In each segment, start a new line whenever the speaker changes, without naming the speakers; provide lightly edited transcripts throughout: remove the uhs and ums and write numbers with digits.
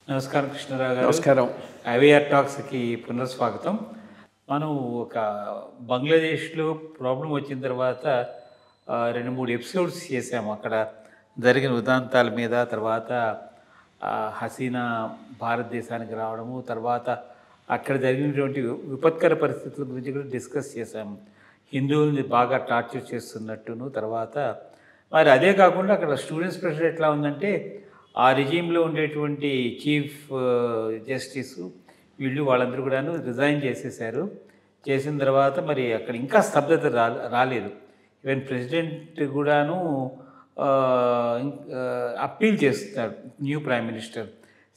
నమస్కారం కృష్ణరావు గారు.
నమస్కారం.
ఐవీఆర్ టాక్స్కి పునఃస్వాగతం. మనం ఒక బంగ్లాదేశ్లో ప్రాబ్లం వచ్చిన తర్వాత 2-3 ఎపిసోడ్స్ చేసాము. అక్కడ జరిగిన ఉదాంతాల మీద, తర్వాత హసీనా భారతదేశానికి రావడము, తర్వాత అక్కడ జరిగినటువంటి విపత్కర పరిస్థితుల గురించి కూడా డిస్కస్ చేశాము. హిందువుల్ని బాగా టార్చర్ చేస్తున్నట్టును, తర్వాత మరి అదే కాకుండా అక్కడ స్టూడెంట్స్ ప్రెషర్ ఎట్లా ఉందంటే ఆ రిజీమ్లో ఉండేటువంటి చీఫ్ జస్టిస్ వీళ్ళు వాళ్ళందరూ కూడాను రిజైన్ చేసేసారు. చేసిన తర్వాత మరి అక్కడ ఇంకా స్తబ్దత రాలేదు. ఈవెన్ ప్రెసిడెంట్ కూడాను అప్పీల్ చేస్తున్నాడు న్యూ ప్రైమ్ మినిస్టర్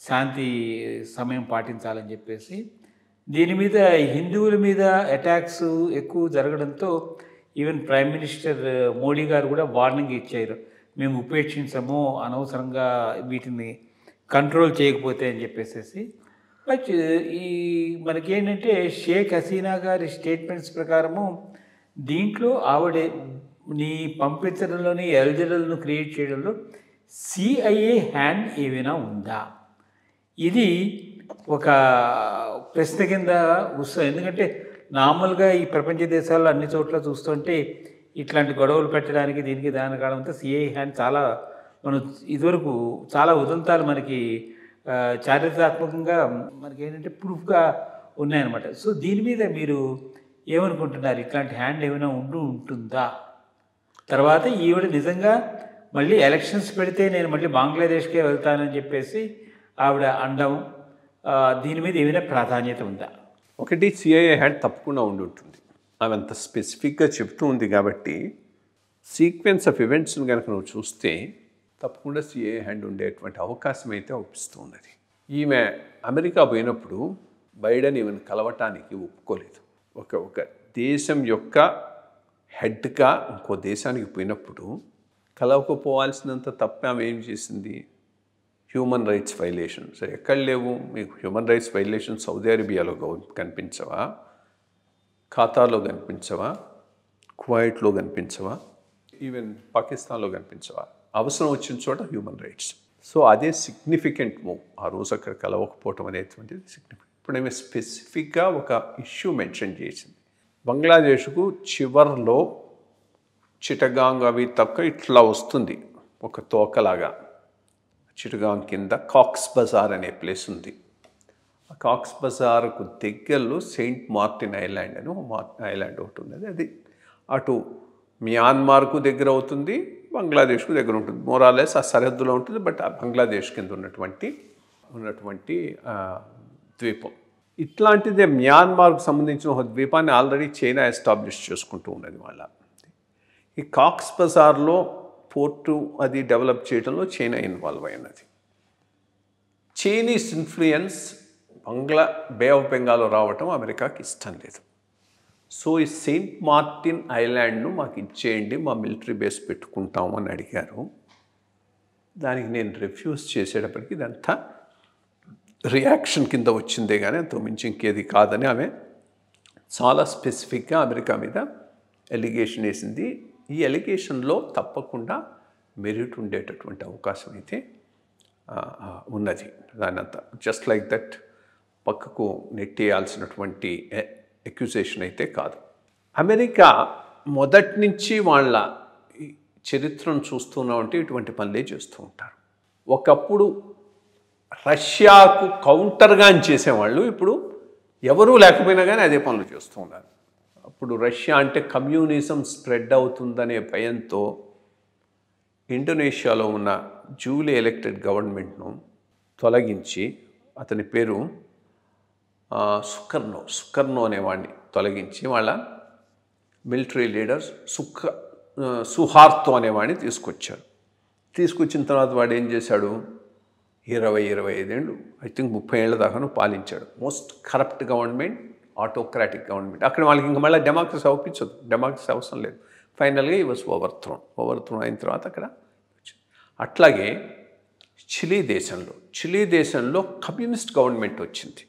శాంతి సమయం పాటించాలని చెప్పేసి. దీని మీద హిందువుల మీద అటాక్స్ ఎక్కువ జరగడంతో ఈవెన్ ప్రైమ్ మినిస్టర్ మోడీ గారు కూడా వార్నింగ్ ఇచ్చారు, మేము ఉపేక్షించము అనవసరంగా వీటిని కంట్రోల్ చేయకపోతే అని చెప్పేసి. బట్ ఈ మనకేంటంటే షేక్ హసీనా గారి స్టేట్మెంట్స్ ప్రకారము దీంట్లో ఆవిడే నీ పంపించడంలోని ఎల్జలను క్రియేట్ చేయడంలో సిఐఏ హ్యాండ్ ఏమైనా ఉందా, ఇది ఒక ప్రశ్న కింద వస్తుంది. ఎందుకంటే నార్మల్గా ఈ ప్రపంచ దేశాల్లో అన్ని చోట్ల చూస్తుంటే ఇట్లాంటి గొడవలు పెట్టడానికి దీనికి దాని కావడంతో సిఐ హ్యాండ్ చాలా మనం ఇదివరకు చాలా ఉదంతాలు మనకి చారిత్రాత్మకంగా మనకి ఏంటంటే ప్రూఫ్గా ఉన్నాయన్నమాట. సో దీని మీద మీరు ఏమనుకుంటున్నారు? ఇట్లాంటి హ్యాండ్ ఏమైనా ఉంటుందా? తర్వాత ఈవిడ నిజంగా మళ్ళీ ఎలక్షన్స్ పెడితే నేను మళ్ళీ బంగ్లాదేశ్కే వెళ్తానని చెప్పేసి ఆవిడ అనడం, దీని మీద ఏమైనా ప్రాధాన్యత ఉందా?
ఒకటి, సిఐఏ హ్యాండ్ తప్పకుండా ఉండి ఉంటుంది. ఆమె అంత స్పెసిఫిక్గా చెప్తూ ఉంది కాబట్టి సీక్వెన్స్ ఆఫ్ ఈవెంట్స్ని కనుక నువ్వు చూస్తే తప్పకుండా సిఐఏ హ్యాండ్ ఉండేటువంటి అవకాశం అయితే ఒప్పిస్తూ ఉన్నది. ఈమె అమెరికా పోయినప్పుడు బైడెన్ ఈమెను కలవటానికి ఒప్పుకోలేదు. ఒక దేశం యొక్క హెడ్గా ఇంకో దేశానికి పోయినప్పుడు కలవకపోవాల్సినంత తప్ప ఆమె ఏం చేసింది? హ్యూమన్ రైట్స్ వైలేషన్స్ ఎక్కడ లేవు? మీకు హ్యూమన్ రైట్స్ వైలేషన్స్ సౌదీ అరేబియాలో కనిపించవా? ఖతార్లో కనిపించవా? కువైట్లో కనిపించవా? ఈవెన్ పాకిస్తాన్లో కనిపించవా? అవసరం వచ్చిన చోట హ్యూమన్ రైట్స్. సో అదే సిగ్నిఫికెంట్ మూవ్. ఆ రోజు అక్కడ కలవకపోవటం అనేటువంటిది సిగ్నిఫికెంట్. ఇప్పుడు ఏమి స్పెసిఫిక్గా ఒక ఇష్యూ మెన్షన్ చేసింది. బంగ్లాదేశ్కు చివర్లో చిటగాంగ్ అవి తక్కువ ఇట్లా వస్తుంది ఒక తోకలాగా. చిటగాంగ్ కింద కాక్స్ బజార్ అనే ప్లేస్ ఉంది. ఆ కాక్స్ బజార్కు దగ్గరలో సెయింట్ మార్టిన్ ఐలాండ్ అని ఐలాండ్ ఒకటి ఉన్నది. అది అటు మియాన్మార్కు దగ్గర అవుతుంది, బంగ్లాదేశ్కు దగ్గర ఉంటుంది. మోరాలెస్ ఆ సరిహద్దులో ఉంటుంది. బట్ ఆ బంగ్లాదేశ్ కింద ఉన్నటువంటి ద్వీపం. ఇట్లాంటిదే మియాన్మార్కు సంబంధించిన ఒక ద్వీపాన్ని ఆల్రెడీ చైనా ఎస్టాబ్లిష్ చేసుకుంటూ ఉన్నది. వాళ్ళ ఈ కాక్స్ బజార్లో పోర్టు అది డెవలప్ చేయడంలో చైనా ఇన్వాల్వ్ అయినది. చైనీస్ ఇన్ఫ్లుయెన్స్ బే ఆఫ్ బెంగాల్లో రావటం అమెరికాకి ఇష్టం లేదు. సో ఈ సెయింట్ మార్టిన్ ఐలాండ్ను మాకు ఇచ్చేయండి, మా మిలిటరీ బేస్ పెట్టుకుంటాము అని అడిగారు. దానికి నేను రిఫ్యూజ్ చేసేటప్పటికి ఇదంతా రియాక్షన్ కింద వచ్చిందే కానీ అంత మించి ఇంకేది కాదని ఆమె చాలా స్పెసిఫిక్గా అమెరికా మీద ఎలిగేషన్ వేసింది. ఈ ఎలిగేషన్లో తప్పకుండా మెరిట్ ఉండేటటువంటి అవకాశం అయితే ఉన్నది. దానంతా జస్ట్ లైక్ దట్ పక్కకు నెట్టేయాల్సినటువంటి ఎక్యుజేషన్ అయితే కాదు. అమెరికా మొదటి నుంచి వాళ్ళ చరిత్రను చూస్తున్నామంటే ఇటువంటి పనులే చేస్తూ ఉంటారు. ఒకప్పుడు రష్యాకు కౌంటర్గా చేసేవాళ్ళు ఇప్పుడు ఎవరూ లేకపోయినా కానీ అదే పనులు చేస్తూ ఉన్నారు. అప్పుడు రష్యా అంటే కమ్యూనిజం స్ప్రెడ్ అవుతుందనే భయంతో ఇండోనేషియాలో ఉన్న డ్యూలీ ఎలక్టెడ్ గవర్నమెంట్ను తొలగించి, అతని పేరు సుకర్నో అనేవాడిని తొలగించి వాళ్ళ మిలిటరీ లీడర్ సుహార్తో అనేవాడిని తీసుకొచ్చారు. తీసుకొచ్చిన తర్వాత వాడు ఏం చేశాడు? 20-25 ఏళ్ళు, ఐ థింక్ 30 ఏళ్ళ దాకాను పాలించాడు. Most corrupt government, autocratic government. అక్కడ వాళ్ళకి ఇంకా మళ్ళీ డెమోక్రసీ అనిపించదు, డెమోక్రసీ అవసరం లేదు. ఫైనల్గా ఈ వాజ్ ఓవర్థ్రోన్ అయిన తర్వాత అక్కడ. అట్లాగే చిలీ దేశంలో కమ్యూనిస్ట్ గవర్నమెంట్ వచ్చింది.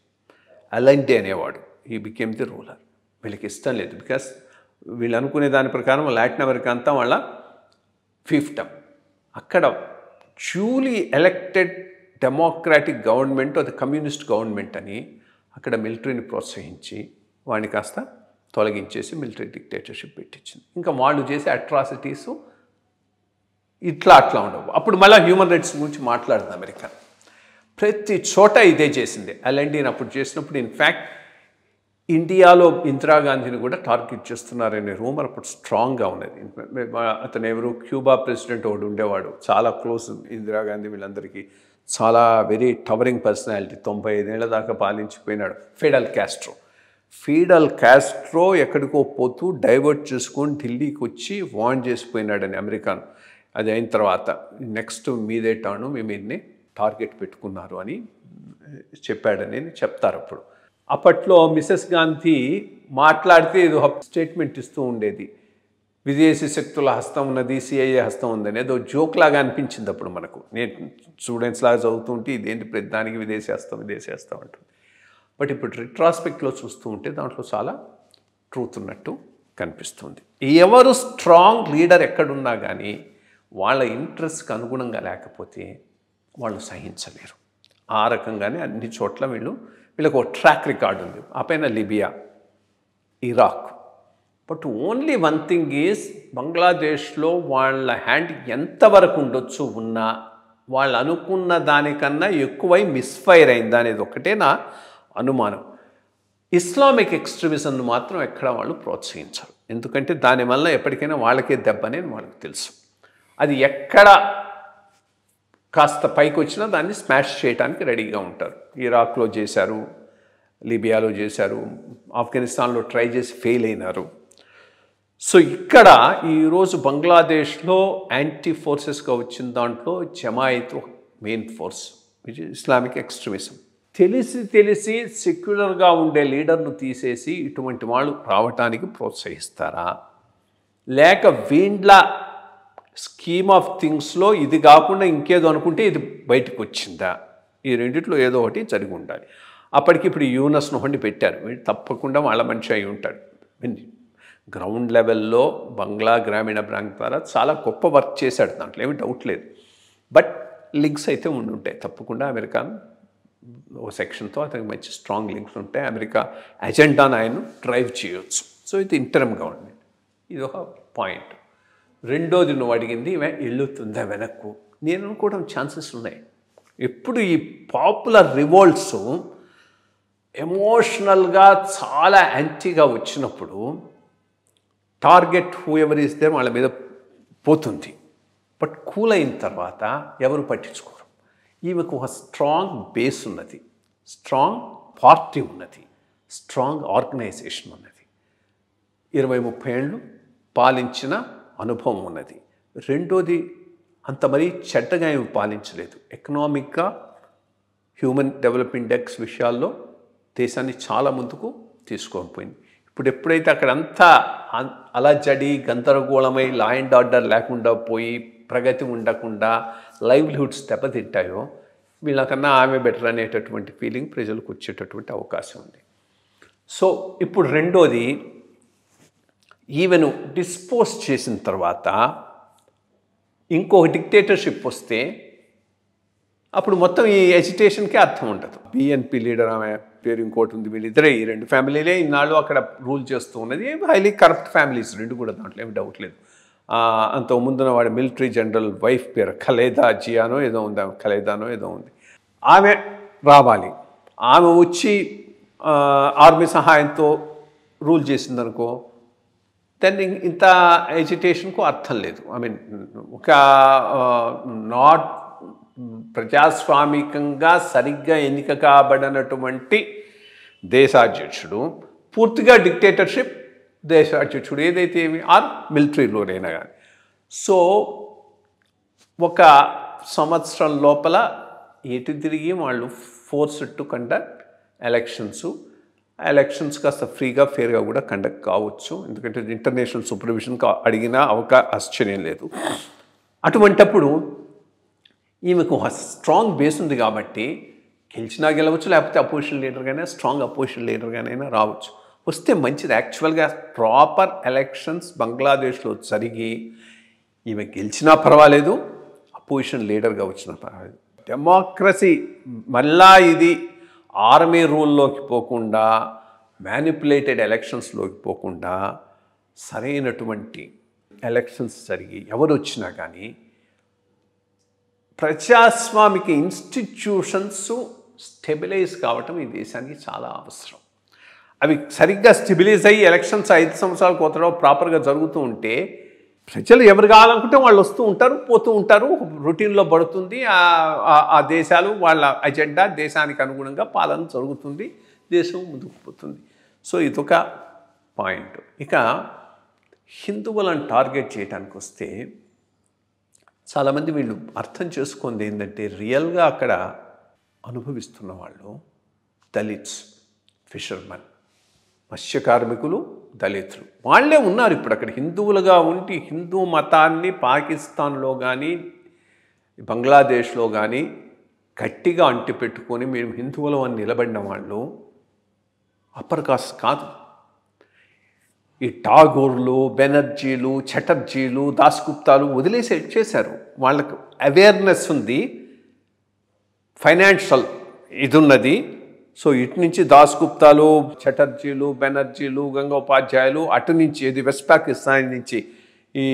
అలెండే అనేవాడు, ఈ బికేమ్ ది రూలర్. వీళ్ళకి ఇష్టం లేదు, బికాస్ వీళ్ళు అనుకునే దాని ప్రకారం లాటిన్ అమెరికా అంతా వాళ్ళ ఫిఫ్టమ్. అక్కడ డ్యూలీ ఎలక్టెడ్ డెమోక్రాటిక్ గవర్నమెంట్ అది కమ్యూనిస్ట్ గవర్నమెంట్ అని అక్కడ మిలిటరీని ప్రోత్సహించి వాడిని కాస్త తొలగించేసి మిలిటరీ డిక్టేటర్షిప్ పెట్టించింది. ఇంకా వాళ్ళు చేసే అట్రాసిటీస్ అట్లా ఉండవు. అప్పుడు మళ్ళీ హ్యూమన్ రైట్స్ గురించి మాట్లాడుతుంది అమెరికా. ప్రతి చోట ఇదే చేసింది. ఎల్ఎన్డీని అప్పుడు చేసినప్పుడు ఇన్ఫ్యాక్ట్ ఇండియాలో ఇందిరాగాంధీని కూడా టార్గెట్ చేస్తున్నారనే రూమర్ అప్పుడు స్ట్రాంగ్గా ఉన్నది. అతను ఎవరు క్యూబా ప్రెసిడెంట్ ఒకడు ఉండేవాడు, చాలా క్లోజ్ ఇందిరాగాంధీ వీళ్ళందరికీ, చాలా వెరీ టవరింగ్ పర్సనాలిటీ, 95 ఏళ్ల దాకా పాలించిపోయినాడు, ఫిడెల్ కాస్ట్రో ఎక్కడికో పోతూ డైవర్ట్ చేసుకొని ఢిల్లీకి వచ్చి వార్న్ చేసిపోయినాడని అమెరికాను. అది అయిన తర్వాత నెక్స్ట్ మీదే టాను మీ మీదనే టార్గెట్ పెట్టుకున్నారు అని చెప్పాడని చెప్తారు. అప్పుడు అప్పట్లో మిసెస్ గాంధీ మాట్లాడితే ఏదో స్టేట్మెంట్ ఇస్తూ ఉండేది, విదేశీ శక్తుల హస్తం ఉన్నది, సిఐఏ హస్తం ఉందని. ఏదో జోక్ లాగా అనిపించింది అప్పుడు మనకు. నేను స్టూడెంట్స్ లాగా చదువుతుంటే ఇదేంటి ప్రతిదానికి విదేశీ హస్తం అంటుంది. బట్ ఇప్పుడు రిట్రాస్పెక్ట్లో చూస్తూ ఉంటే దాంట్లో చాలా ట్రూత్ ఉన్నట్టు కనిపిస్తుంది. ఎవరు స్ట్రాంగ్ లీడర్ ఎక్కడున్నా కానీ వాళ్ళ ఇంట్రెస్ట్కి అనుగుణంగా లేకపోతే వాళ్ళు సహించలేరు. ఆ రకంగానే అన్ని చోట్ల వీళ్ళకు ఒక ట్రాక్ రికార్డు ఉంది. ఆ పైన Libya, Iraq. But only one thing is బంగ్లాదేశ్లో వాళ్ళ హ్యాండ్ ఎంతవరకు ఉండొచ్చు ఉన్నా వాళ్ళు అనుకున్న దానికన్నా ఎక్కువై మిస్ఫైర్ అయింది అనేది ఒకటే నా అనుమానం. ఇస్లామిక్ ఎక్స్ట్రీమిజంను మాత్రం ఎక్కడ వాళ్ళు ప్రోత్సహించరు. ఎందుకంటే దానివల్ల ఎప్పటికైనా వాళ్ళకే దెబ్బనే వాళ్ళకి తెలుసు. అది ఎక్కడ కాస్త పైకి వచ్చినా దాన్ని స్మాష్ చేయడానికి రెడీగా ఉంటారు. ఇరాక్లో చేశారు, లిబియాలో చేశారు, ఆఫ్ఘనిస్తాన్లో ట్రై చేసి ఫెయిల్ అయినారు. సో ఇక్కడ ఈరోజు బంగ్లాదేశ్లో యాంటీ ఫోర్సెస్గా వచ్చిన దాంట్లో Jamaat main force, which Islamic extremism. తెలిసి సెక్యులర్గా ఉండే లీడర్ను తీసేసి ఇటువంటి వాళ్ళు రావటానికి ప్రోత్సహిస్తారా, లేక వీళ్ళ స్కీమ్ ఆఫ్ థింగ్స్లో ఇది కాకుండా ఇంకేదో అనుకుంటే ఇది బయటకు వచ్చిందా? ఈ రెండిట్లో ఏదో ఒకటి జరిగి ఉండాలి. అప్పటికి ఇప్పుడు యూనస్ను ఒకటి పెట్టారు, వీడు తప్పకుండా వాళ్ళ మనిషి అయి ఉంటాడు. గ్రౌండ్ లెవెల్లో బంగ్లా గ్రామీణ బ్యాంక్ ద్వారా చాలా గొప్ప వర్క్ చేశాడు, దాంట్లో ఏమి డౌట్ లేదు. బట్ లింక్స్ అయితే ఉండుంటాయి తప్పకుండా. అమెరికా ఒక సెక్షన్తో అతనికి మంచి స్ట్రాంగ్ లింక్స్ ఉంటాయి. అమెరికా ఎజెండాను ఆయన డ్రైవ్ చేయవచ్చు. సో ఇది ఇంటర్మ్ గవర్నమెంట్, ఇది ఒక పాయింట్. రెండోది నువ్వు అడిగింది వెళ్ళుతుందా వెనక్కు, నేను అనుకోవడం ఛాన్సెస్ ఉన్నాయి. ఎప్పుడు ఈ పాపులర్ రివోల్ట్స్ ఎమోషనల్గా చాలా యాంటీగా వచ్చినప్పుడు target whoever is there వాళ్ళ మీద పోతుంది. బట్ కూల్ అయిన తర్వాత ఎవరు పట్టించుకోరు. ఈమెకు ఒక స్ట్రాంగ్ బేస్ ఉన్నది, స్ట్రాంగ్ పార్టీ ఉన్నది, స్ట్రాంగ్ ఆర్గనైజేషన్ ఉన్నది, 20-30 ఏళ్ళు పాలించిన అనుభవం ఉన్నది. రెండోది అంత మరీ చెడ్డగా ఏమి పాలించలేదు. ఎకనామిక్గా హ్యూమన్ డెవలప్ ఇండెక్స్ విషయాల్లో దేశాన్ని చాలా ముందుకు తీసుకొని పోయింది. ఇప్పుడు ఎప్పుడైతే అక్కడంతా అలజడి గందరగోళమై లా అండ్ ఆర్డర్ లేకుండా పోయి ప్రగతి ఉండకుండా లైవ్లీహుడ్స్ దెబ్బతింటాయో వీళ్ళకన్నా ఆమె బెటర్ అనేటటువంటి ఫీలింగ్ ప్రజలకు వచ్చేటటువంటి అవకాశం ఉంది. సో ఇప్పుడు రెండోది, ఈవెన్ డిస్పోజ్ చేసిన తర్వాత ఇంకొక డిక్టేటర్షిప్ వస్తే అప్పుడు మొత్తం ఈ ఎజిటేషన్కే అర్థం ఉండదు. బిఎన్పి లీడర్ ఆమె పేరు ఇంకోటి ఉంది, వీళ్ళిద్దరే ఈ రెండు ఫ్యామిలీలే ఇన్నాళ్ళు అక్కడ రూల్ చేస్తూ ఉన్నది. హైలీ కరప్ట్ ఫ్యామిలీస్ రెండు కూడా, దాంట్లో ఏమి డౌట్ లేదు. అంత ముందున వాడి మిలిటరీ జనరల్ వైఫ్ పేరు ఖలేదా జియానో ఏదో ఉంది, ఖలేదానో ఏదో ఉంది. ఆమె రావాలి, ఆమె వచ్చి ఆర్మీ సహాయంతో రూల్ చేసిందనుకో, దాన్ని ఇంత ఎజిటేషన్కు అర్థం లేదు. ఐ మీన్ ఒక నాట్ ప్రజాస్వామికంగా సరిగ్గా ఎన్నిక కాబడినటువంటి దేశాధ్యక్షుడు పూర్తిగా డిక్టేటర్షిప్ దేశాధ్యక్షుడు ఏదైతే ఏమి ఆర్ మిలిటరీలోనైనా కానీ. సో ఒక సంవత్సరం లోపల ఎటు తిరిగి వాళ్ళు ఫోర్స్డ్ టు కండక్ట్ ఎలక్షన్స్ కాస్త ఫ్రీగా ఫేర్గా కూడా కండక్ట్ కావచ్చు. ఎందుకంటే ఇంటర్నేషనల్ సూపర్విజన్ అడిగినా ఆశ్చర్యం లేదు. అటువంటప్పుడు ఈమెకు స్ట్రాంగ్ బేస్ ఉంది కాబట్టి గెలిచినా గెలవచ్చు, లేకపోతే అపోజిషన్ లీడర్గానే స్ట్రాంగ్ అపోజిషన్ లీడర్గానైనా రావచ్చు. వస్తే మంచిది. యాక్చువల్గా ప్రాపర్ ఎలక్షన్స్ బంగ్లాదేశ్లో జరిగి ఈమె గెలిచినా పర్వాలేదు, అపోజిషన్ లీడర్గా వచ్చినా పర్వాలేదు. డెమోక్రసీ మళ్ళా ఇది ఆర్మీ రూల్లోకి పోకుండా, మ్యానిపులేటెడ్ ఎలక్షన్స్లోకి పోకుండా సరైనటువంటి ఎలక్షన్స్ జరిగి ఎవరు వచ్చినా కానీ ప్రజాస్వామిక ఇన్స్టిట్యూషన్స్ స్టెబిలైజ్ కావటం ఈ దేశానికి చాలా అవసరం. అవి సరిగ్గా స్టెబిలైజ్ అయ్యి ఎలక్షన్స్ 5 సంవత్సరాల కోతలో ప్రాపర్గా జరుగుతూ ఉంటే ప్రజలు ఎవరు కావాలనుకుంటే వాళ్ళు వస్తూ ఉంటారు, పోతూ ఉంటారు, రొటీన్లో పడుతుంది. ఆ దేశాలు వాళ్ళ అజెండా, దేశానికి అనుగుణంగా పాలన జరుగుతుంది, దేశం ముందుకు పోతుంది. సో ఇదొక పాయింట్. ఇక హిందువులను టార్గెట్ చేయడానికి వస్తే చాలామంది వీళ్ళు అర్థం చేసుకుంది ఏంటంటే రియల్గా అక్కడ అనుభవిస్తున్న వాళ్ళు దళిత్స్, ఫిషర్మెన్, మత్స్య కార్మికులు, దళితులు వాళ్ళే ఉన్నారు ఇప్పుడు అక్కడ. హిందువులుగా ఉండి హిందూ మతాన్ని పాకిస్తాన్లో కానీ బంగ్లాదేశ్లో కానీ గట్టిగా అంటిపెట్టుకొని మేము హిందువులు అని నిలబడిన వాళ్ళు అప్పర్ కాస్ట్ కాదు. ఈ టాగూర్లు, బెనర్జీలు, చటర్జీలు, దాస్గుప్తాలు వదిలేసి వచ్చేశారు. వాళ్ళకు అవేర్నెస్ ఉంది, ఫైనాన్షియల్ ఇది ఉన్నది. సో ఇటు నుంచి దాస్గుప్తాలు, చటర్జీలు, బెనర్జీలు, గంగోపాధ్యాయులు, అటు నుంచి ఇది వెస్ట్ పాకిస్తాన్ నుంచి ఈ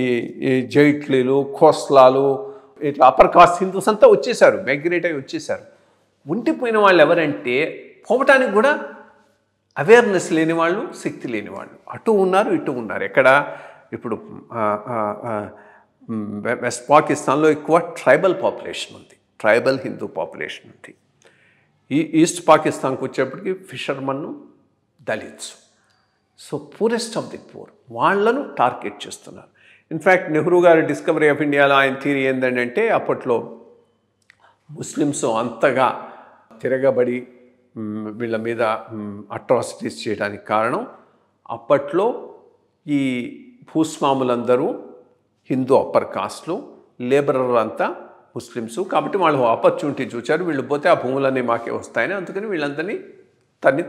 జైట్లీలు, ఖోస్లాలు, ఇట్లా అప్పర్ కాస్ట్ హిందూస్ అంతా వచ్చేసారు, మైగ్రేట్ అయి వచ్చేసారు. ఉండిపోయిన వాళ్ళు ఎవరంటే పోవటానికి కూడా అవేర్నెస్ లేని వాళ్ళు, శక్తి లేని వాళ్ళు అటు ఉన్నారు, ఇటు ఉన్నారు. ఎక్కడ ఇప్పుడు వెస్ట్ పాకిస్తాన్లో ఎక్కువ ట్రైబల్ పాపులేషన్ ఉంది, ట్రైబల్ హిందూ పాపులేషన్ ఉంది. ఈ ఈస్ట్ పాకిస్తాన్కి వచ్చేప్పటికి fisherman, Dalits. So poorest of the poor వాళ్ళను టార్గెట్ చేస్తున్నారు. ఇన్ఫ్యాక్ట్ నెహ్రూ గారి డిస్కవరీ ఆఫ్ ఇండియాలో ఆయన థియరీ ఏంటంటే అప్పట్లో ముస్లిమ్స్ అంతగా తిరగబడి వీళ్ళ మీద అట్రాసిటీస్ చేయడానికి కారణం అప్పట్లో ఈ భూస్వాములందరూ హిందూ అప్పర్ కాస్ట్లు, లేబరర్లు అంతా ముస్లిమ్స్. కాబట్టి వాళ్ళు ఆపర్చునిటీ చూచారు, వీళ్ళు పోతే ఆ భూములన్నీ మాకే వస్తాయని, అందుకని వీళ్ళందరినీ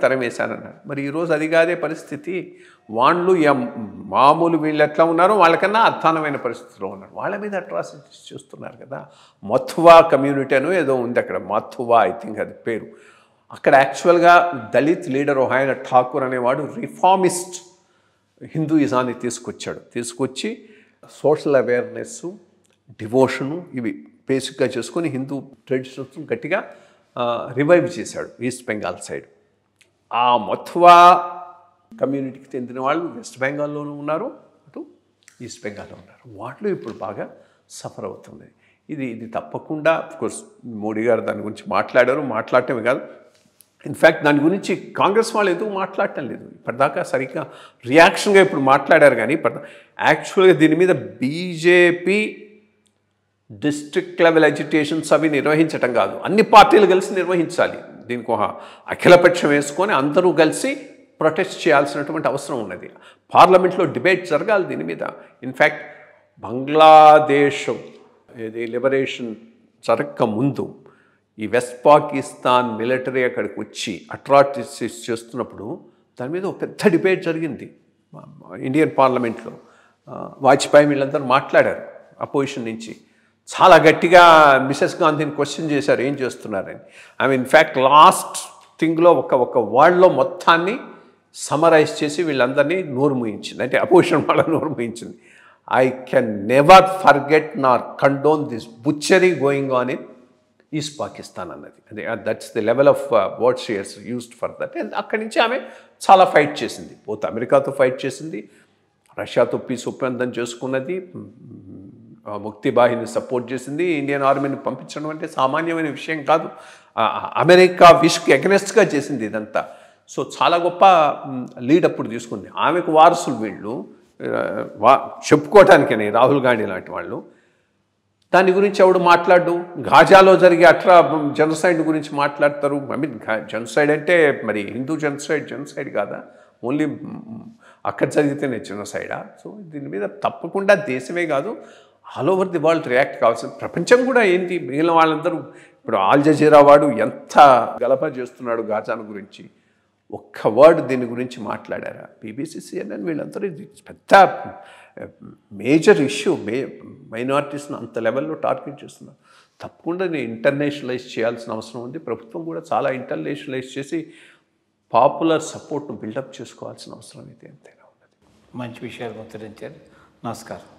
తరిమేశారన్నారు. మరి ఈరోజు అది కాదే పరిస్థితి. వాళ్ళు మామూలు వీళ్ళు ఎట్లా ఉన్నారో వాళ్ళకన్నా అధ్వానమైన పరిస్థితిలో ఉన్నారు. వాళ్ళ మీద అట్రాసిటీస్ చేస్తున్నారు కదా. మథువా కమ్యూనిటీ అనో ఏదో ఉంది అక్కడ, మథువా ఐ థింక్ అది పేరు. అక్కడ యాక్చువల్గా దళిత్ లీడర్ ఆయన ఠాకూర్ అనేవాడు రిఫార్మిస్ట్ హిందూయిజాన్ని తీసుకొచ్చి సోషల్ అవేర్నెస్, డివోషను ఇవి బేసిక్గా చేసుకొని హిందూ ట్రెడిషన్స్ గట్టిగా రివైవ్ చేశాడు ఈస్ట్ బెంగాల్ సైడ్. ఆ మథువా కమ్యూనిటీకి చెందిన వాళ్ళు వెస్ట్ బెంగాల్లోనూ ఉన్నారు, అటు ఈస్ట్ బెంగాల్లో ఉన్నారు. వాళ్ళు ఇప్పుడు బాగా సఫర్ అవుతుంది. ఇది తప్పకుండా అఫ్కోర్స్ మోడీ గారు దాని గురించి మాట్లాడటమే కాదు, ఇన్ఫ్యాక్ట్ దాని గురించి కాంగ్రెస్ వాళ్ళు ఎందుకు మాట్లాడటం లేదు ఇప్పటిదాకా సరిగ్గా. రియాక్షన్గా ఇప్పుడు మాట్లాడారు కానీ యాక్చువల్గా దీని మీద బీజేపీ డిస్ట్రిక్ట్ లెవెల్ ఎడ్యుటేషన్స్ అవి నిర్వహించటం కాదు, అన్ని పార్టీలు కలిసి నిర్వహించాలి. దీనికి ఒక అఖిలపక్షం వేసుకొని అందరూ కలిసి ప్రొటెస్ట్ చేయాల్సినటువంటి అవసరం ఉన్నది. పార్లమెంట్లో డిబేట్ జరగాలి దీని మీద. ఇన్ఫ్యాక్ట్ బంగ్లాదేశ్ లిబరేషన్ జరగక ముందు ఈ వెస్ట్ పాకిస్తాన్ మిలిటరీ అక్కడికి వచ్చి అట్రాసిటీస్ చేస్తున్నప్పుడు దాని మీద ఒక పెద్ద డిబేట్ జరిగింది ఇండియన్ పార్లమెంట్లో. వాజ్పేయి వీళ్ళందరూ మాట్లాడారు అపోజిషన్ నుంచి. చాలా గట్టిగా మిసెస్ గాంధీని క్వశ్చన్ చేశారు ఏం చేస్తున్నారని. ఆమె ఇన్ఫ్యాక్ట్ లాస్ట్ థింగ్లో ఒక వర్డ్లో మొత్తాన్ని సమరైజ్ చేసి వీళ్ళందరినీ నోరు మూయించింది, అంటే అపోజిషన్ వాళ్ళ నోరు మూయించింది. I can never forget nor condone this butchery going on in East Pakistan అన్నది. అదే that's the level of word she has used for that. అక్కడి నుంచి ఆమె చాలా ఫైట్ చేసింది, పోతే అమెరికాతో ఫైట్ చేసింది, రష్యాతో పీస్ ఒప్పందం చేసుకున్నది, ముక్తిబాహిని సపోర్ట్ చేసింది. ఇండియన్ ఆర్మీని పంపించడం అంటే సామాన్యమైన విషయం కాదు. అమెరికా విష్కి ఎగనెస్ట్గా చేసింది ఇదంతా. సో చాలా గొప్ప లీడ్ అప్పుడు తీసుకుంది. ఆమెకు వారసులు వీళ్ళు చెప్పుకోవటానికని రాహుల్ గాంధీ లాంటి వాళ్ళు. దాని గురించి ఎవడు మాట్లాడు. గాజాలో జరిగే జెనోసైడ్ గురించి మాట్లాడతారు. ఐ మీన్ జెనోసైడ్ అంటే మరి హిందూ జెనోసైడ్ కాదా, ఓన్లీ అక్కడ జరిగితేనే జెనోసైడా? సో దీని మీద తప్పకుండా దేశమే కాదు all over the world react కావాల్సింది. ప్రపంచం కూడా ఏంటి, మిగిలిన వాళ్ళందరూ ఇప్పుడు ఆల్ జజీరా వాడు ఎంత గలప చేస్తున్నాడు గాజాను గురించి, ఒక్క వర్డ్ దీని గురించి మాట్లాడారా? బీబీసీ, CNN వీళ్ళందరూ ఇది పెద్ద మేజర్ ఇష్యూ, మైనారిటీస్ను అంత లెవెల్లో టార్గెట్ చేస్తున్నారు. తప్పకుండా ఇంటర్నేషనలైజ్ చేయాల్సిన అవసరం ఉంది. ప్రభుత్వం కూడా చాలా ఇంటర్నేషనలైజ్ చేసి పాపులర్ సపోర్ట్ను బిల్డప్ చేసుకోవాల్సిన అవసరం అయితే ఎంతైనా ఉన్నది.
మంచి విషయాలు ముచ్చరించారు. నమస్కారం.